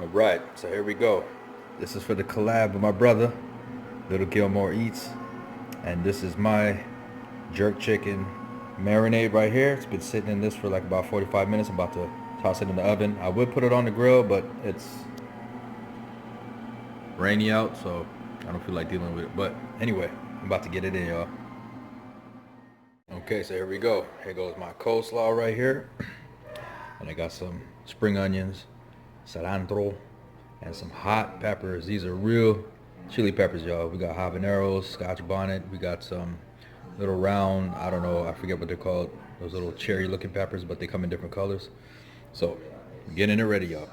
Alright, so here we go. This is for the collab with my brother, Lil Gilmo Eats. And this is my jerk chicken marinade right here. It's been sitting in this for like about 45 minutes. I'm about to toss it in the oven. I would put it on the grill, but it's rainy out, so I don't feel like dealing with it. But anyway, I'm about to get it in, y'all. Okay, so here we go. Here goes my coleslaw right here. And I got some spring onions, cilantro, and some hot peppers. These are real chili peppers, y'all. We got habaneros, scotch bonnet. We got some little round, I don't know, I forget what they're called. Those little cherry looking peppers, but they come in different colors. So, getting it ready, y'all.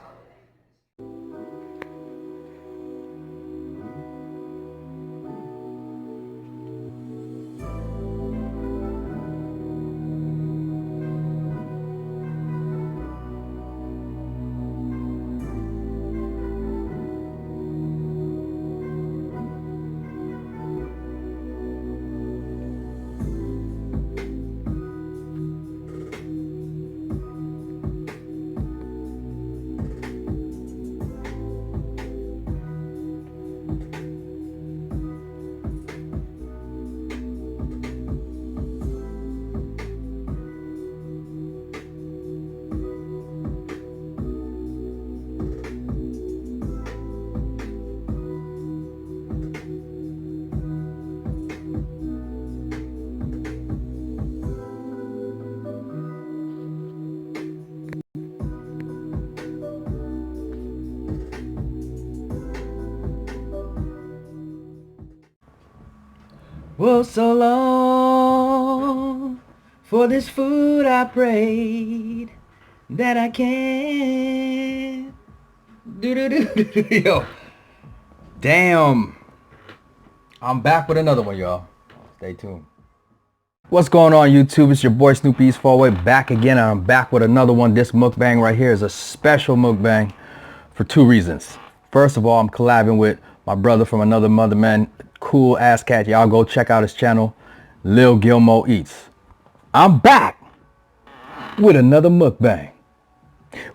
Well, so long for this food I prayed that I can't do. Yo, damn, I'm back with another one, y'all. Stay tuned. What's going on, YouTube? It's your boy Snoopy Eats back again, and I'm back with another one. This mukbang right here is a special mukbang for two reasons. First of all, I'm collabing with my brother from another mother, man. Cool ass cat. Y'all go check out his channel, Lil Gilmo Eats. I'm back with another mukbang.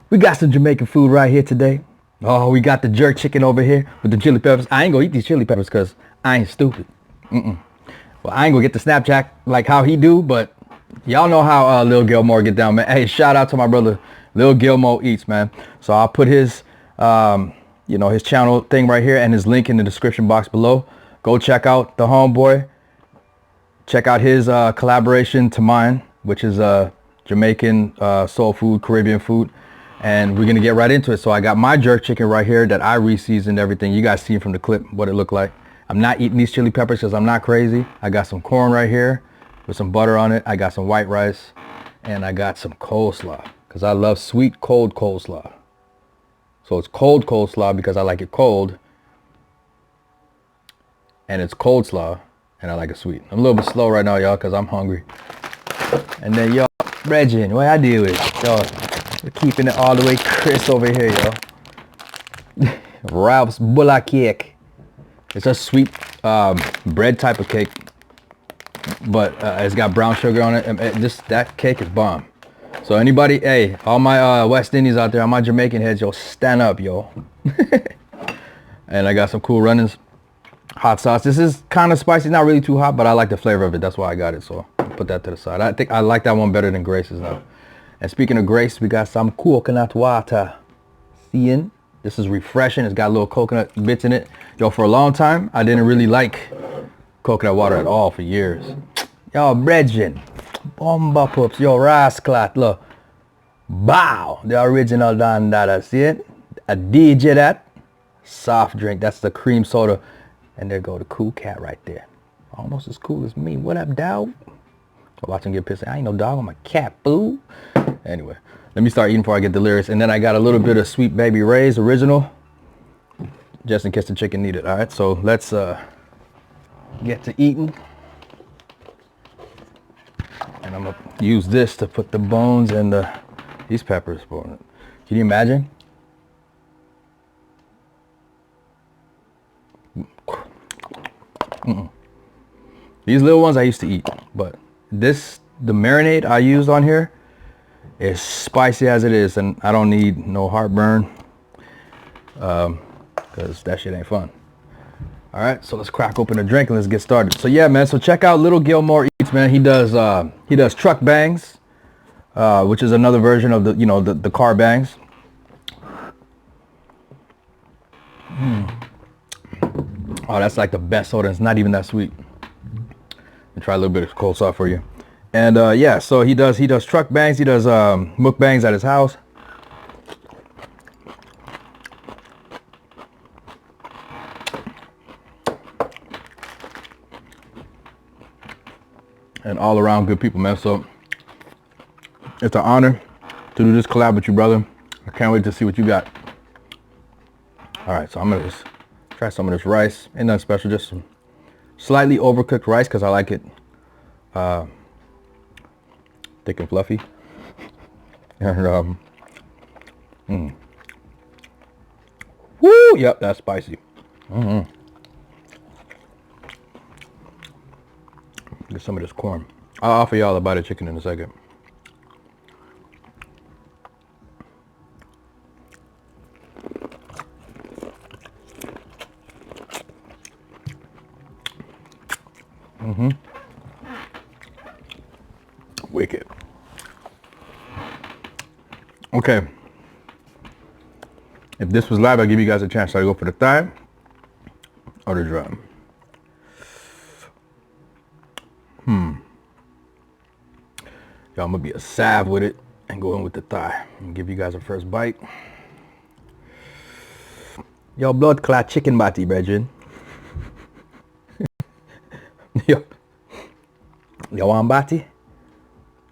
We got some Jamaican food right here today. Oh, we got the jerk chicken over here with the chili peppers. I ain't gonna eat these chili peppers because I ain't stupid. Well, I ain't gonna get the Snapchat like how he do, but y'all know how Lil Gilmo get down, man. Hey, shout out to my brother Lil Gilmo Eats, man. So I'll put his his channel thing right here and his link in the description box below. Go check out the homeboy. Check out his collaboration to mine, which is Jamaican soul food, Caribbean food. And we're going to get right into it. So I got my jerk chicken right here that I re-seasoned everything. You guys see from the clip what it looked like. I'm not eating these chili peppers because I'm not crazy. I got some corn right here with some butter on it. I got some white rice. And I got some coleslaw because I love sweet, cold coleslaw. So it's cold coleslaw because I like it cold. And it's cold slaw, and I like it sweet. I'm a little bit slow right now, y'all, because I'm hungry. And then, y'all, Regin, what I do is, y'all, we're keeping it all the way crisp over here, y'all. Ralph's Bulla cake. It's a sweet bread type of cake, but it's got brown sugar on it. And that cake is bomb. So anybody, hey, all my West Indies out there, all my Jamaican heads, yo, stand up, yo. And I got some cool runnings. Hot sauce. This is kind of spicy, not really too hot, but I like the flavor of it. That's why I got it. So I'll put that to the side. I think I like that one better than Grace's now. And speaking of Grace, we got some coconut water. Seeing? This is refreshing. It's got little coconut bits in it. Yo, for a long time, I didn't really like coconut water at all for years. Yo, Bredgen. Bomba pups. Yo, Rasclat. Look. Bow. The original Dandada. See it? A DJ that. Soft drink. That's the cream soda. And there go the cool cat right there. Almost as cool as me. What up, dog? I watch him get pissed. I ain't no dog. I'm a cat, fool. Anyway, let me start eating before I get delirious. And then I got a little bit of Sweet Baby Ray's original, just in case the chicken need it. All right, so let's get to eating. And I'm gonna use this to put the bones and these peppers for it. Can you imagine? These little ones I used to eat, but the marinade I used on here is spicy as it is, and I don't need no heartburn. because that shit ain't fun. All right, so let's crack open a drink and let's get started. So yeah, man. So check out Lil Gilmo Eats, man. He does truck bangs, which is another version of the car bangs. Oh, that's like the best soda. It's not even that sweet. And try a little bit of cold sauce for you. And yeah, so he does truck bangs. He does mukbangs at his house. And all around good people, man. So it's an honor to do this collab with you, brother. I can't wait to see what you got. All right, so I'm gonna just try some of this rice. Ain't nothing special, just some slightly overcooked rice because I like it thick and fluffy. And woo, yep, that's spicy. Get some of this corn. I'll offer y'all a bite of chicken in a second. Wicked. Okay. If this was live, I'll give you guys a chance. So I go for the thigh or the drum. Y'all, I'm gonna be a salve with it and go in with the thigh. I'm gonna give you guys a first bite. Yo, blood clot chicken bati, brethren. Yo, want bati?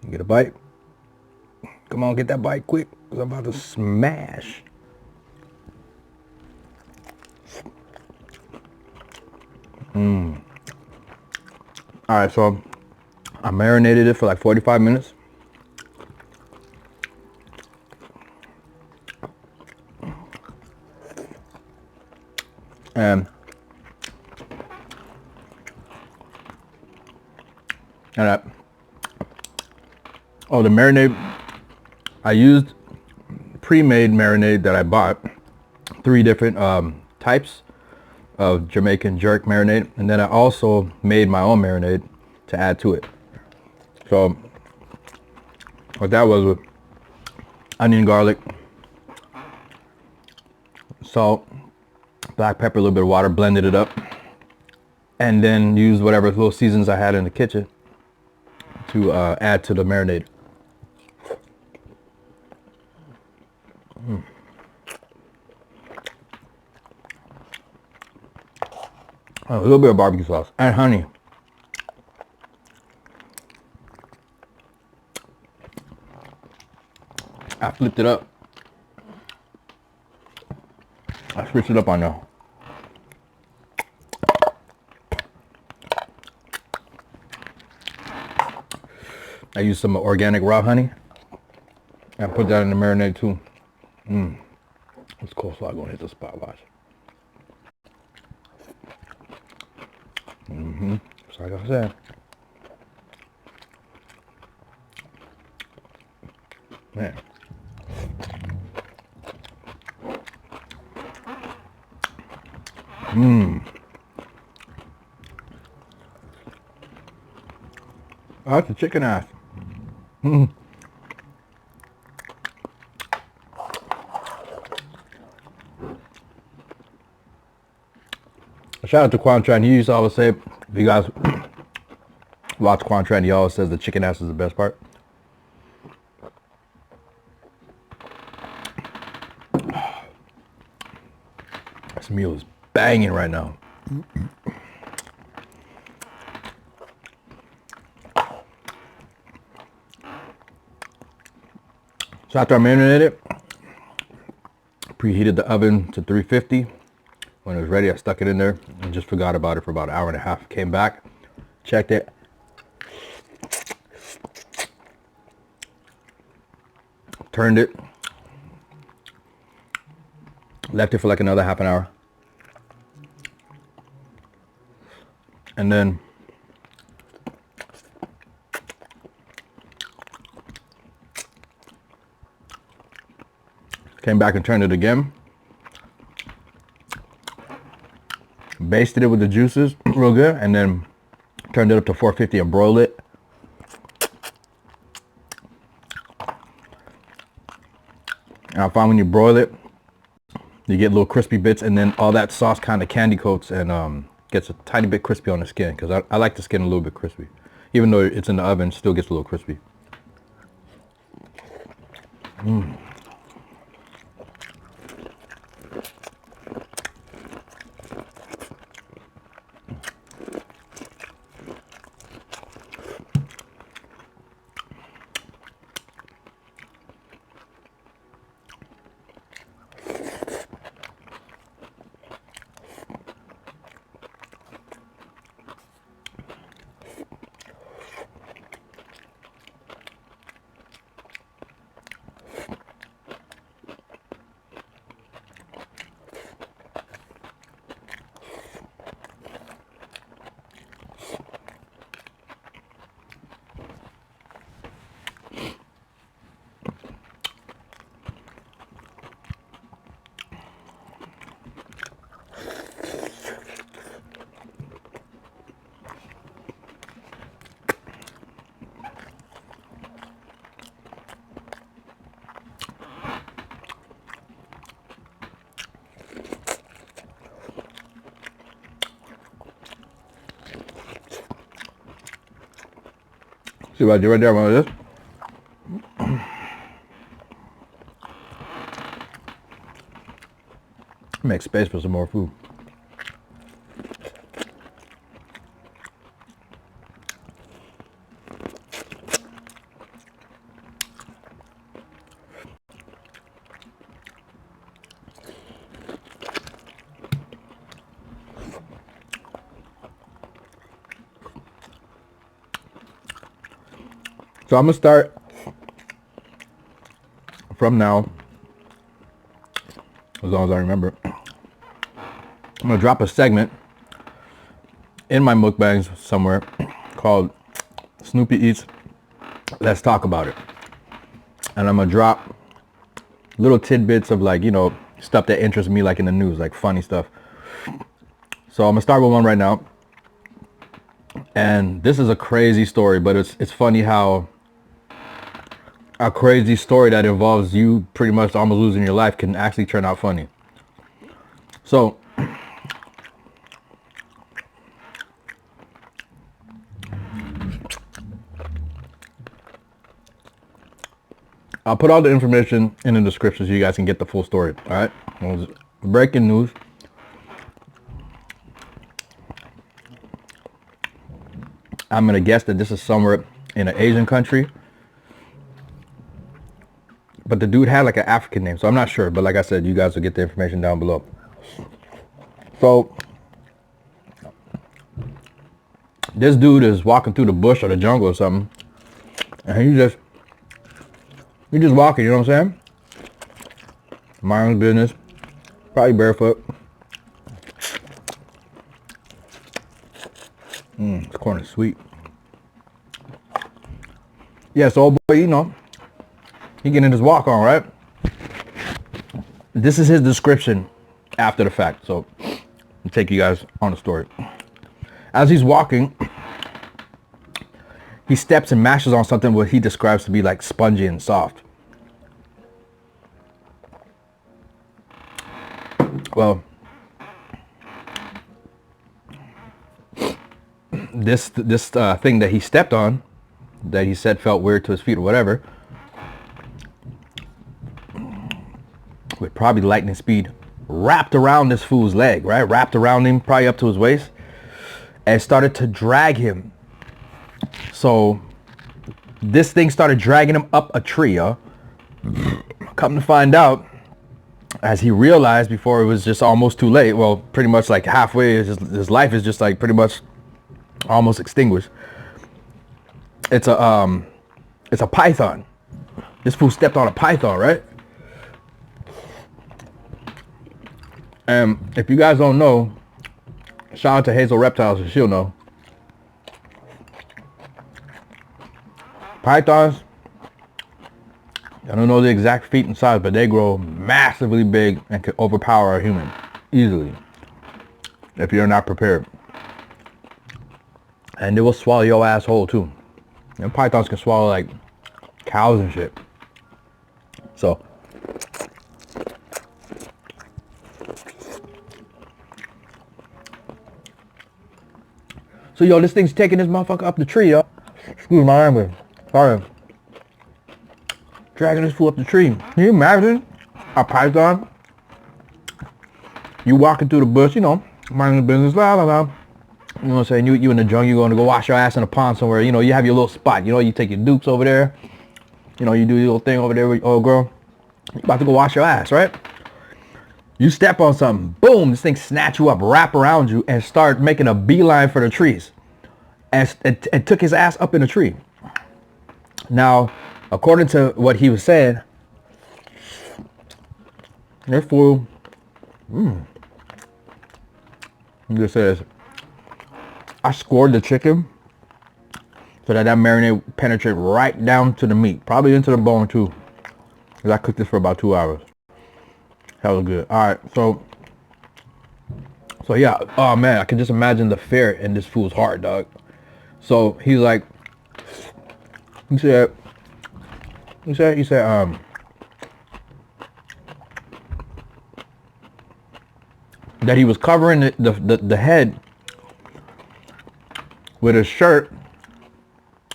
You get a bite? Come on, get that bite quick, because I'm about to smash. All right, so I marinated it for like 45 minutes. And the marinade, I used pre-made marinade that I bought, 3 different types of Jamaican jerk marinade, and then I also made my own marinade to add to it. So what that was with onion, garlic, salt, black pepper, a little bit of water, blended it up, and then used whatever little seasons I had in the kitchen to add to the marinade. A little bit of barbecue sauce and honey. I flipped it up. I switched it up on y'all. I used some organic raw honey. I put that in the marinade too. This coleslaw gonna hit the spot, watch. Just like I said. Man. Oh, that's a chicken ass. Shout out to Quantran. He used to always say, if you guys watch Quantran, he always says the chicken ass is the best part. This meal is banging right now. So after I marinated it, preheated the oven to 350. When it was ready, I stuck it in there and just forgot about it for about an hour and a half. Came back, checked it. Turned it. Left it for like another half an hour. And then came back and turned it again. basted it with the juices real good, and then turned it up to 450 and broiled it. And I find when you broil it, you get little crispy bits, and then all that sauce kind of candy coats and gets a tiny bit crispy on the skin, because I like the skin a little bit crispy. Even though it's in the oven, it still gets a little crispy. See what I do right there, one of this. Make space for some more food. So I'm gonna start from now, as long as I remember. I'm gonna drop a segment in my mukbangs somewhere called Snoopy Eats. Let's talk about it. And I'm gonna drop little tidbits of, like, you know, stuff that interests me, like in the news, like funny stuff. So I'm gonna start with one right now. And this is a crazy story, but it's funny how a crazy story that involves you pretty much almost losing your life can actually turn out funny. So I'll put all the information in the description so you guys can get the full story. All right, breaking news. I'm gonna guess that this is somewhere in an Asian country, but the dude had like an African name, so I'm not sure. But like I said, you guys will get the information down below. So this dude is walking through the bush or the jungle or something, and he's just walking, you know what I'm saying? Mind his business, probably barefoot. This corn is sweet. Yeah, so old boy, you know, he getting his walk on, right? This is his description after the fact, so I'll take you guys on the story. As he's walking, he steps and mashes on something what he describes to be like spongy and soft. Well, this thing that he stepped on, that he said felt weird to his feet or whatever, with probably lightning speed, wrapped around this fool's leg, right? Wrapped around him, probably up to his waist, and started to drag him. So this thing started dragging him up a tree, huh? Come to find out, as he realized before it was just almost too late, well, pretty much like halfway, his life is just like pretty much almost extinguished. It's a python. This fool stepped on a python, right? And if you guys don't know, shout out to Hazel Reptiles, she'll know. Pythons, I don't know the exact feet and size, but they grow massively big and can overpower a human easily. if you're not prepared. And it will swallow your asshole too. And pythons can swallow like cows and shit. So yo, this thing's taking this motherfucker up the tree, yo. Excuse my language. Sorry. Dragging this fool up the tree. Can you imagine a python? You walking through the bush, you know, minding the business, la la la. You know what I'm saying? You in the jungle, you're going to go wash your ass in a pond somewhere. You know, you have your little spot. You know, you take your dukes over there. You know, you do your little thing over there with your old girl. You about to go wash your ass, right? You step on something. Boom, this thing snatch you up, wrap around you, and start making a beeline for the trees. And took his ass up in the tree. Now, according to what he was saying, this fool, he just says, I scored the chicken so that marinade penetrate right down to the meat, probably into the bone too, because I cooked this for about 2 hours. That was good. All right, so yeah. Oh man, I can just imagine the fear in this fool's heart, dog. So he's like, he said, that he was covering the head with a shirt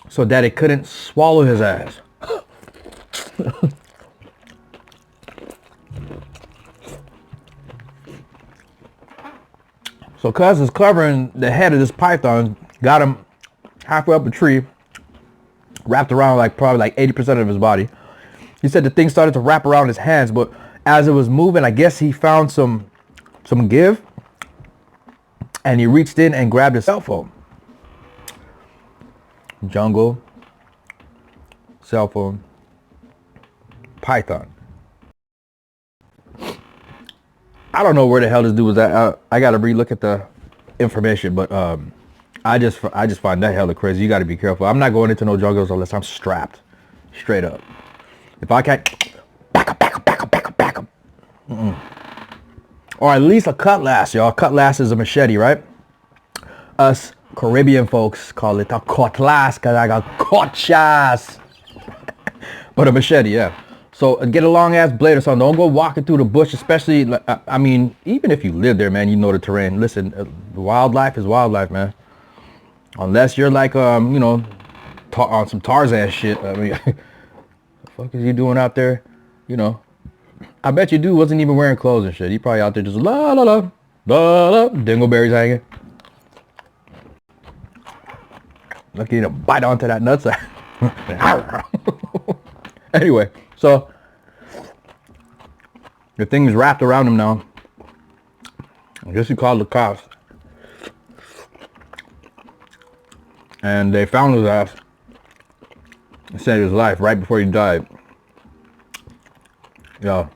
so that it couldn't swallow his ass. So cuz is covering the head of this python, got him halfway up a tree, wrapped around like probably like 80% of his body. He said the thing started to wrap around his hands, but as it was moving, I guess he found some give, and he reached in and grabbed his cell phone. Jungle, cell phone, python. I don't know where the hell this dude was at. I gotta relook at the information, but I just find that hella crazy. You gotta be careful. I'm not going into no jungles unless I'm strapped, straight up. If I can't, back up. Or at least a cutlass, y'all. Cutlass is a machete, right? Us Caribbean folks call it a cutlass because I got cutlass. But a machete, yeah. So get a long ass blade or something. Don't go walking through the bush, especially, I mean, even if you live there, man, you know the terrain. Listen, wildlife is wildlife, man. Unless you're like, you know, on some Tarzan shit. I mean, the fuck is you doing out there? You know, I bet you dude wasn't even wearing clothes and shit. He probably out there just la la la la la, dingleberries hanging. Lucky to bite onto that nutsack. Anyway, so the thing's wrapped around him now. I guess he called the cops. And they found his ass and saved his life right before he died. Yeah.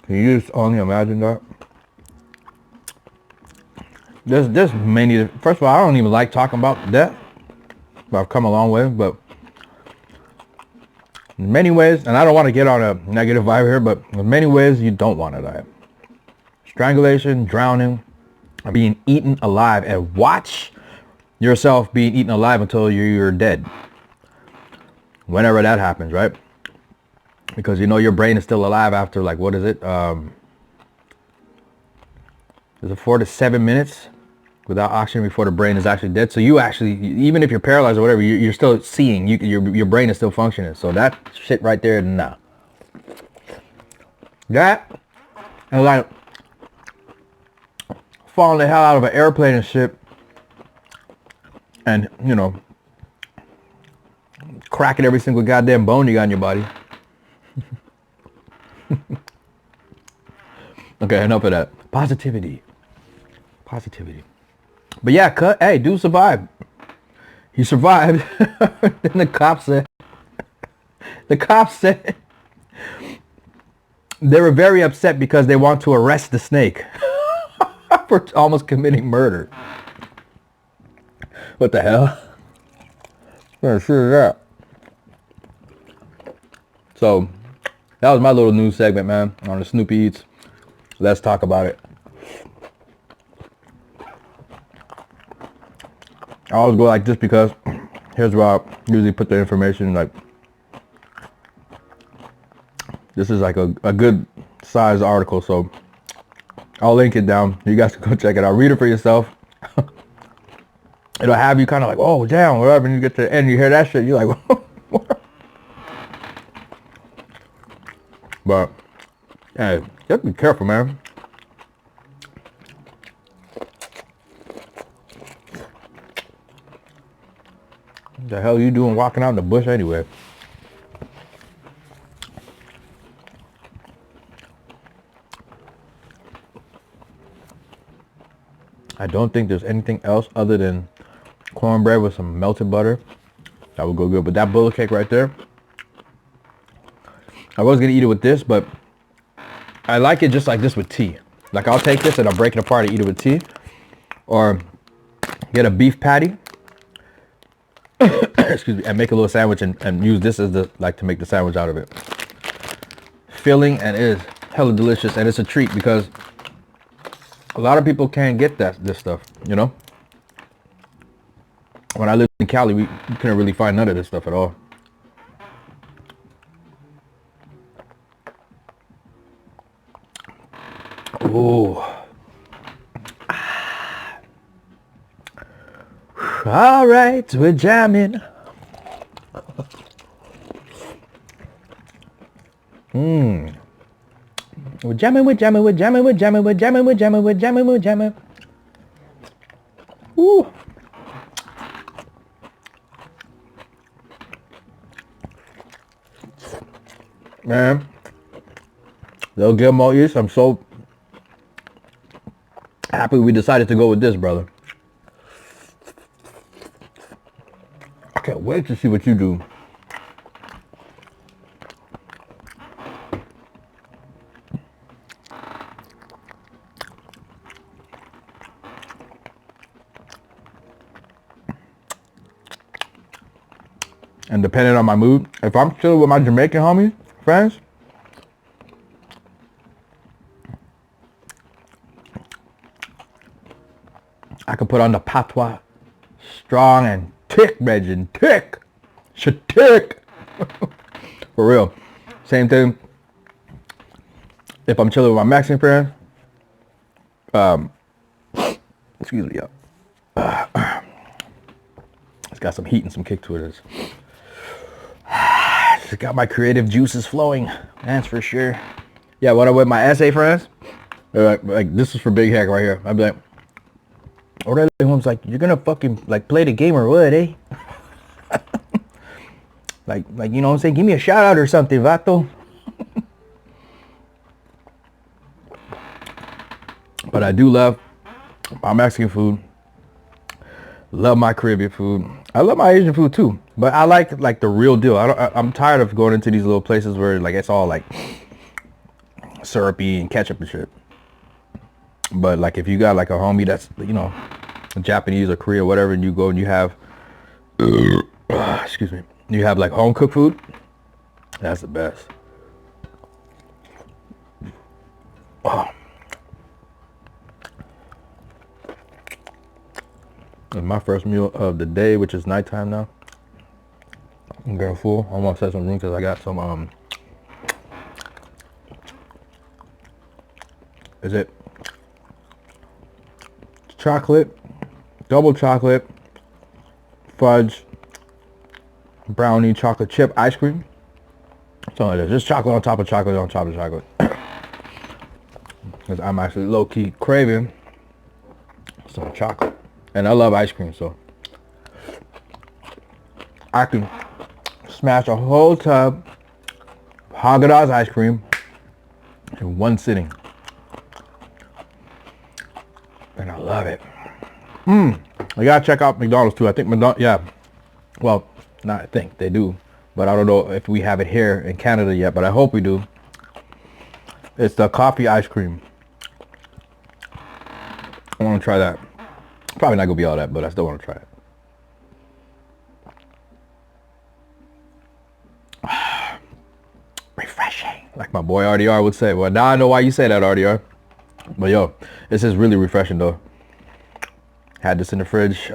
Can you just only imagine that? There's many. First of all, I don't even like talking about death, but I've come a long way. But in many ways, and I don't want to get on a negative vibe here, but in many ways you don't want to die. Strangulation, drowning, being eaten alive, and watch yourself being eaten alive until you're dead. Whenever that happens, right? Because you know your brain is still alive after, like, what is it? Is it 4 to 7 minutes without oxygen before the brain is actually dead? So you actually, even if you're paralyzed or whatever, you're still seeing. Your brain is still functioning. So that shit right there, nah. That, and like falling the hell out of an airplane and shit, and you know, cracking every single goddamn bone you got in your body. Okay, enough of that. Positivity. But yeah, hey, dude survived. He survived. Then the cops said they were very upset because they want to arrest the snake for almost committing murder. What the hell? What shit is that? So that was my little news segment, man, on the Snoopy Eats. Let's talk about it. I always go like this because here's where I usually put the information. Like, this is like a good size article, so I'll link it down. You guys can go check it out. Read it for yourself. It'll have you kind of like, oh, damn, whatever. And you get to the end, you hear that shit, you're like, what? But, hey, just be careful, man. What the hell are you doing walking out in the bush anyway? I don't think there's anything else other than cornbread with some melted butter that would go good. But that bullet cake right there, I was gonna eat it with this, but I like it just like this with tea. Like, I'll take this and I'll break it apart and eat it with tea, or get a beef patty excuse me, and make a little sandwich and use this as the, like, to make the sandwich out of it. Filling, and it is hella delicious, and it's a treat because a lot of people can't get this stuff, you know. When I lived in Cali, we couldn't really find none of this stuff at all. Ooh. All right, we're jamming. We're jamming, we're jamming, we're jamming, we're jamming, we're jamming, we're jamming, we're jamming, we're jamming. Ooh. Man, Lil Gilmo Eats, I'm so happy we decided to go with this, brother. I can't wait to see what you do. And depending on my mood, if I'm chilling with my Jamaican homies, friends, I can put on the patois, strong and thick, Regin, thick, thick. For real. Same thing. If I'm chilling with my Mexican friends, excuse me, yeah. It's got some heat and some kick to it. It's got my creative juices flowing, that's for sure. Yeah, when I'm with my SA friends, like this is for Big Hack right here. I'd be like, Orlando Holmes, like, you're gonna fucking like play the game or what, eh? like you know what I'm saying? Give me a shout out or something, vato. But I do love my Mexican food. Love my Caribbean food. I love my Asian food too. But I like the real deal. I'm tired of going into these little places where like it's all like syrupy and ketchup and shit. But like if you got like a homie that's, you know, Japanese or Korea or whatever, and you go and you have excuse me, you have like home cooked food, that's the best. Oh. It's my first meal of the day, which is nighttime now. I'm getting full. I almost had some room because I got some is it chocolate, double chocolate, fudge, brownie, chocolate chip ice cream. Something like that. Just chocolate on top of chocolate on top of chocolate. Because I'm actually low-key craving some chocolate. And I love ice cream, so I can smash a whole tub of Haagen-Dazs ice cream in one sitting. And I love it. I gotta check out McDonald's too. I think McDonald's, yeah. Well, not I think, they do. But I don't know if we have it here in Canada yet, but I hope we do. It's the coffee ice cream. I want to try that. Probably not gonna be all that, but I still want to try it. like my boy RDR would say. Well, now I know why you say that, RDR. But yo, this is really refreshing though. Had this in the fridge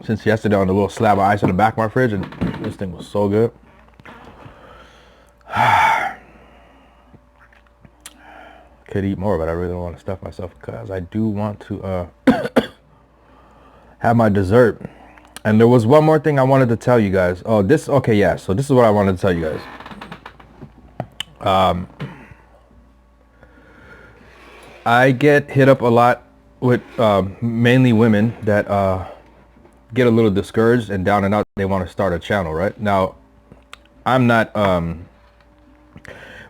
since yesterday on the little slab of ice in the back of my fridge, and this thing was so good. Could eat more, but I really don't want to stuff myself because I do want to have my dessert. And there was one more thing I wanted to tell you guys. Oh, this, okay, yeah, so this is what I wanted to tell you guys. I get hit up a lot with mainly women that get a little discouraged and down and out. They want to start a channel, right? Now, I'm not,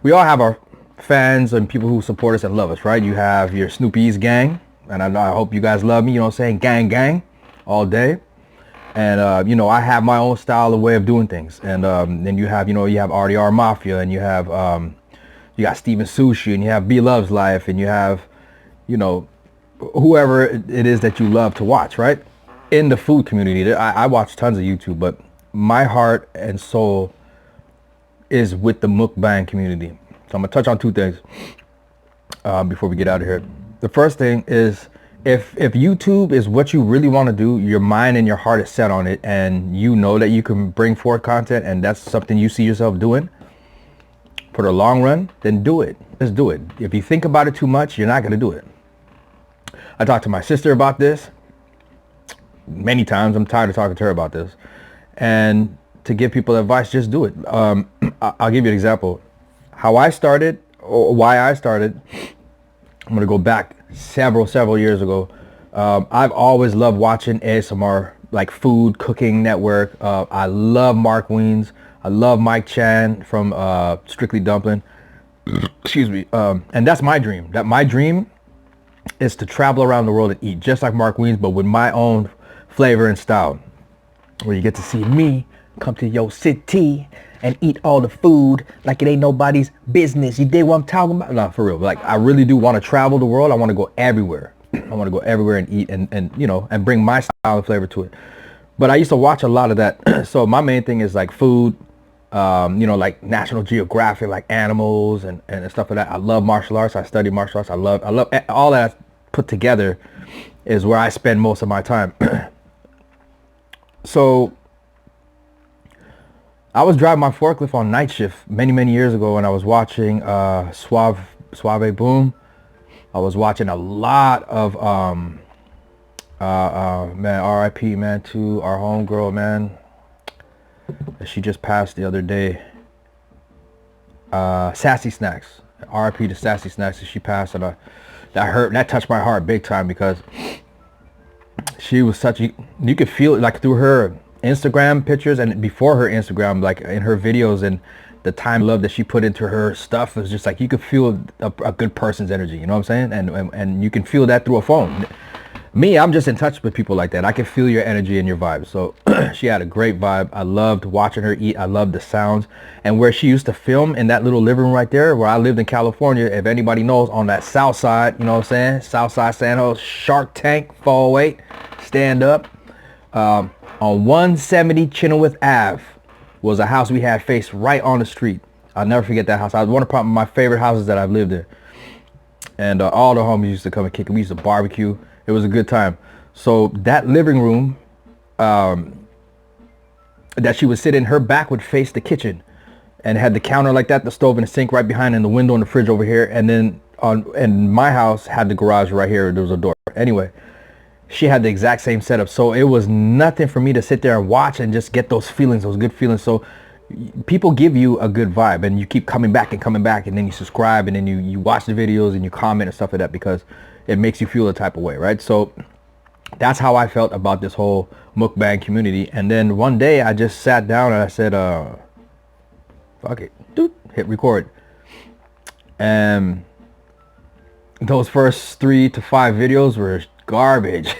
we all have our fans and people who support us and love us, right? You have your SnoopyEats gang, and I hope you guys love me, you know what I'm saying? Gang, gang, all day. And, you know, I have my own style of way of doing things. And then you have, you know, you have RDR Mafia, and you have, you got Steven Sushi, and you have B Love's Life, and you have, you know, whoever it is that you love to watch, right? In the food community, I watch tons of YouTube, but my heart and soul is with the mukbang community. So I'm gonna touch on two things before we get out of here. The first thing is, if YouTube is what you really want to do, your mind and your heart is set on it, and you know that you can bring forth content, and that's something you see yourself doing for the long run, then do it. Just do it. If you think about it too much, you're not gonna do it. I talked to my sister about this many times. I'm tired of talking to her about this. And to give people advice, just do it. I'll give you an example. How I started, or why I started, I'm gonna go back several years ago. I've always loved watching ASMR, like food, cooking network. I love Mark Wiens. I love Mike Chan from Strictly Dumpling. Excuse me. And that's my dream. My dream is to travel around the world and eat just like Mark Wiens, but with my own flavor and style, where you get to see me come to your city and eat all the food like it ain't nobody's business. You dig what I'm talking about? No, for real. Like, I really do want to travel the world. I want to go everywhere. I want to go everywhere and eat and you know, and bring my style and flavor to it. But I used to watch a lot of that. So my main thing is like food, you know, like National Geographic, like animals and stuff like that. I love martial arts. I study martial arts. I love all that put together is where I spend most of my time. So I was driving my forklift on night shift many years ago, and I was watching Suave Boom. I was watching a lot of man, R.I.P. man, to our homegirl, man. She just passed the other day. Sassy Snacks. R.I.P. to Sassy Snacks. She passed, and that touched my heart big time, because she was such a, you could feel it like through her Instagram pictures and before her Instagram, like in her videos, and the time love that she put into her stuff was just like, you could feel a good person's energy, you know what I'm saying? And you can feel that through a phone. Me, I'm just in touch with people like that. I can feel your energy and your vibe. So she had a great vibe. I loved watching her eat. I loved the sounds. And where she used to film, in that little living room right there where I lived in California, if anybody knows, on that south side, you know what I'm saying? South side San Jose, Shark Tank, fall weight, stand up. On 170 Chenoweth Ave was a house we had faced right on the street. I'll never forget that house. It was one of my favorite houses that I've lived in. And all the homies used to come and kick it. We used to barbecue. It was a good time. So that living room that she would sit in, her back would face the kitchen, and had the counter like that, the stove and the sink right behind, and the window and the fridge over here. And then and my house had the garage right here. There was a door. Anyway, she had the exact same setup. So it was nothing for me to sit there and watch and just get those feelings, those good feelings. So people give you a good vibe, and you keep coming back, and then you subscribe, and then you watch the videos and you comment and stuff like that, because it makes you feel a type of way, right? So that's how I felt about this whole mukbang community. And then one day I just sat down and I said, fuck it, hit record. And those first 3 to 5 videos were garbage.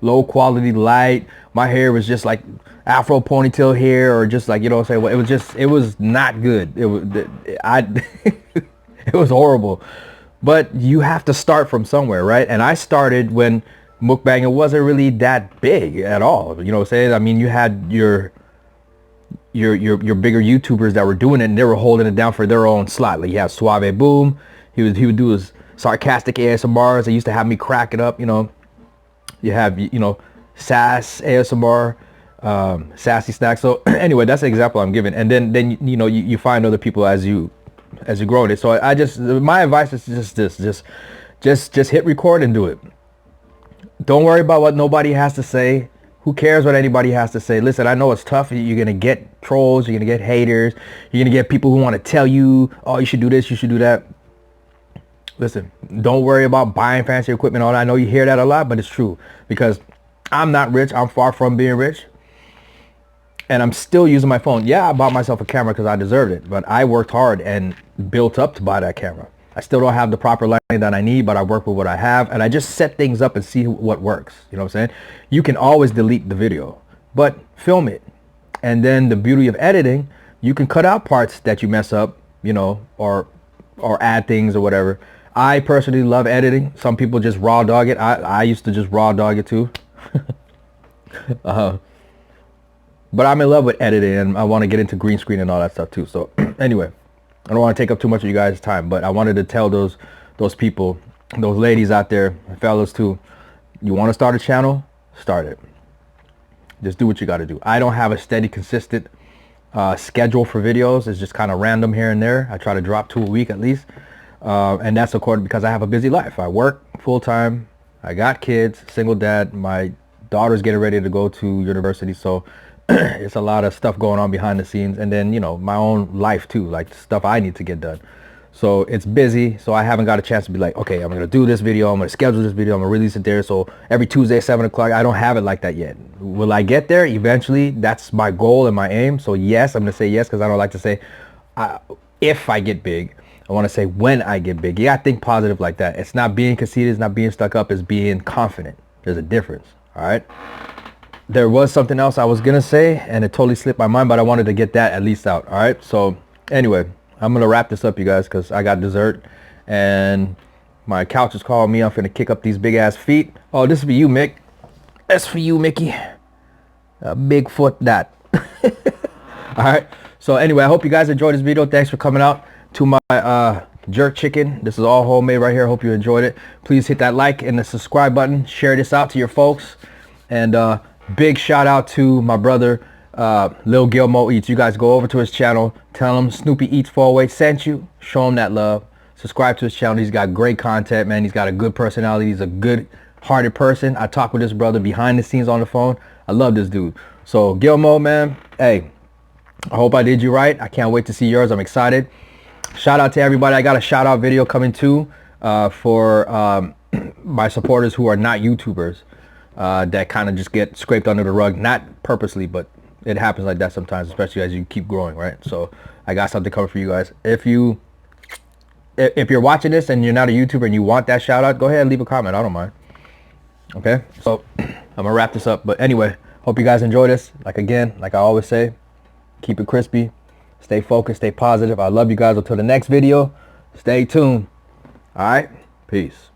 Low quality light. My hair was just like afro ponytail hair, or just like, you know what I'm saying? Well, it was not good. It was horrible. But you have to start from somewhere, right? And I started when mukbang, it wasn't really that big at all. You know what I'm saying? I mean, you had your your bigger YouTubers that were doing it, and they were holding it down for their own slot. Like you have Suave Boom, he would do his sarcastic ASMRs. They used to have me crack it up, you know. You have, you know, Sass ASMR, Sassy Snack. So anyway, that's the example I'm giving. And then you know, you find other people as you grow in it. So I just, my advice is just this, just hit record and do it. Don't worry about what nobody has to say. Who cares what anybody has to say? Listen, I know it's tough. You're gonna get trolls, you're gonna get haters, you're gonna get people who want to tell you, oh, you should do this, you should do that. Listen, don't worry about buying fancy equipment. All that. I know you hear that a lot, but it's true, because I'm not rich. I'm far from being rich, and I'm still using my phone. Yeah, I bought myself a camera because I deserved it, but I worked hard and built up to buy that camera. I still don't have the proper lighting that I need, but I work with what I have, and I just set things up and see what works. You know what I'm saying? You can always delete the video, but film it. And then the beauty of editing, you can cut out parts that you mess up, you know, or add things or whatever. I personally love editing. Some people just raw dog it. I used to just raw dog it too. But I'm in love with editing, and I want to get into green screen and all that stuff too. So anyway, I don't want to take up too much of you guys' time, but I wanted to tell those people, those ladies out there, fellas too, you want to start a channel, start it. Just do what you got to do. I don't have a steady, consistent schedule for videos. It's just kind of random here and there. I try to drop 2 a week at least, and that's according because I have a busy life. I work full time. I got kids, single dad. My daughter's getting ready to go to university, so it's a lot of stuff going on behind the scenes, and then, you know, my own life too, like stuff I need to get done. So it's busy, so I haven't got a chance to be like, okay, I'm gonna do this video, I'm gonna schedule this video, I'm gonna release it there. So every Tuesday 7 o'clock, I don't have it like that yet. Will I get there eventually? That's my goal and my aim. So yes, I'm gonna say yes, because I don't like to say if I get big. I want to say when I get big. Yeah, I think positive like that. It's not being conceited, it's not being stuck up, it's being confident. There's a difference. All right, there was something else I was gonna say and it totally slipped my mind, but I wanted to get that at least out. All right, so anyway, I'm gonna wrap this up, you guys, because I got dessert and my couch is calling me. I'm gonna kick up these big ass feet. Oh, this is for you, Mick. That's for you, Mickey. Big foot that. All right, so anyway, I hope you guys enjoyed this video. Thanks for coming out to my jerk chicken. This is all homemade right here. Hope you enjoyed it. Please hit that like and the subscribe button. Share this out to your folks, and big shout out to my brother Lil Gilmo Eats. You guys go over to his channel, tell him Snoopy Eats 408 sent you, show him that love, subscribe to his channel. He's got great content, man. He's got a good personality. He's a good hearted person. I talk with this brother behind the scenes on the phone. I love this dude. So Gilmo, man, hey, I hope I did you right. I can't wait to see yours. I'm excited. Shout out to everybody. I got a shout out video coming too for my supporters who are not YouTubers, that kind of just get scraped under the rug, not purposely, but it happens like that sometimes, especially as you keep growing, right? So I got something coming for you guys. If you're watching this and you're not a YouTuber and you want that shout out, go ahead and leave a comment. I don't mind. Okay, so I'm gonna wrap this up, but anyway, hope you guys enjoy this. Like I always say, keep it crispy, stay focused, stay positive. I love you guys. Until the next video, stay tuned. All right, peace.